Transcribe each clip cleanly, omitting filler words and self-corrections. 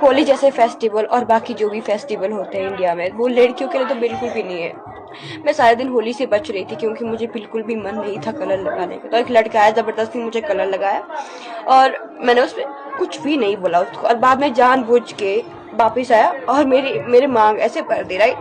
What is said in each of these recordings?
होली जैसे फेस्टिवल और बाकी जो भी फेस्टिवल होते हैं इंडिया में, वो लड़कियों के लिए तो बिल्कुल भी नहीं है। मैं सारे दिन होली से बच रही थी क्योंकि मुझे बिल्कुल भी मन नहीं था कलर लगाने का। तो एक लड़का आया, जबरदस्ती मुझे कलर लगाया और मैंने उसमें कुछ भी नहीं बोला उसको, और बाद में जानबूझ के वापिस आया और मेरे मांग ऐसे भर दी, राइट।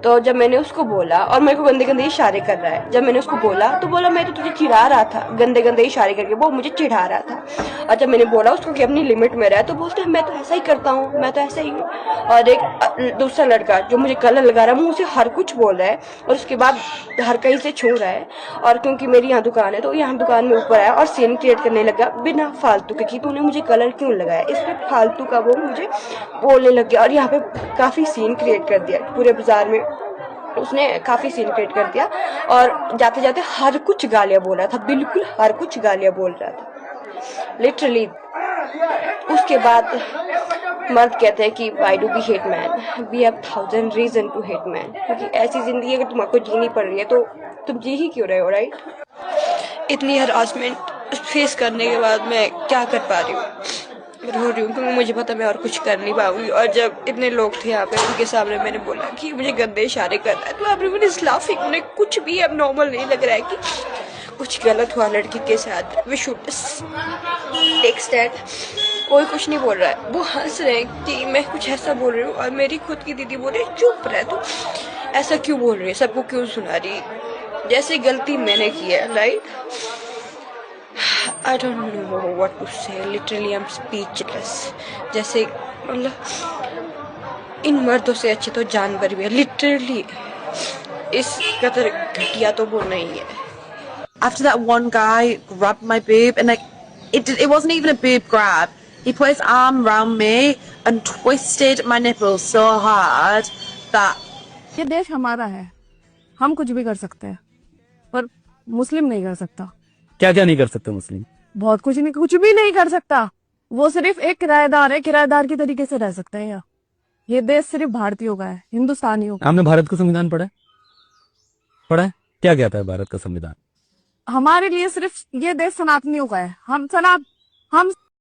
तो जब मैंने उसको बोला, और मेरे को गंदे गंदे इशारे कर रहा है, जब मैंने उसको बोला तो बोला मैं तो तुझे चिढ़ा रहा था, गंदे गंदे इशारे करके वो मुझे चिढ़ा रहा था। और जब मैंने बोला उसको कि अपनी लिमिट में रहा, तो बोलते हैं मैं तो ऐसा ही करता हूँ, मैं तो ऐसा ही हूँ। और एक दूसरा लड़का जो मुझे कलर लगा रहा है, मुंह से हर कुछ बोल रहा है और उसके बाद हर कहीं से छू रहा है। और क्योंकि मेरी यहाँ दुकान है तो यहाँ दुकान में ऊपर आया और सीन क्रिएट करने लगा बिना फालतू के कि तूने मुझे कलर क्यों लगाया, इस पे फालतू का वो मुझे बोलने लग गया। और यहाँ पे काफी सीन क्रिएट कर दिया पूरे बाजार में, उसने काफी सीन क्रिएट कर दिया। और जाते जाते हर कुछ गालियां बोल रहा था, बिल्कुल हर कुछ गालियां बोल रहा था लिटरली। उसके बाद मर्द कहते हैं कि why do we hate man, we have thousand reason to hate man, क्योंकि ऐसी जिंदगी अगर तुमको जीनी पड़ रही है तो तुम जी ही क्यों रहे हो, राइट। इतनी हरासमेंट फेस करने के बाद मैं क्या कर पा रही हूँ, रो रही हूँ क्योंकि मुझे पता मैं और कुछ कर नहीं पाऊंगी। और जब इतने लोग थे यहाँ पे, उनके सामने मैंने बोला कि मुझे गंदे इशारे कर रहा है, तो एवरीवन इज लाफिंग, उन्हें कुछ भी अब नॉर्मल नहीं लग रहा है कि कुछ गलत हुआ लड़की के साथ, वी शुड टेक स्टैंड। कोई कुछ नहीं बोल रहा है, वो हंस रहे हैं कि मैं कुछ ऐसा बोल रही हूँ, और मेरी खुद की दीदी बोल रही है चुप रह तू, ऐसा क्यों बोल रही है, सबको क्यों सुना रही, जैसे गलती मैंने की है, right. I don't know what to say. Literally, I'm speechless. जैसे मतलब इन मर्दों से अच्छे तो जानवर भी है, लिटरली इस कदर घटिया तो वो नहीं है। After that one guy grabbed my boob and like it wasn't even a boob grab. He put his arm around me and twisted my nipples so hard that ये देश हमारा है, हम कुछ भी कर सकते हैं, पर मुस्लिम नहीं कर सकता। क्या क्या नहीं कर सकते मुस्लिम? बहुत कुछ नहीं, कुछ भी नहीं कर सकता। वो सिर्फ एक किराएदार है, किराएदार की तरीके से रह सकते हैं यहाँ। ये देश सिर्फ भारतीयों का है, हिंदुस्तानियों का। आपने भारत का संविधान पढ़ा है? पढ़ा है? क्या कहता है भारत का संविधान? हमारे लिए सिर्फ ये देश सनातनियों का है। हम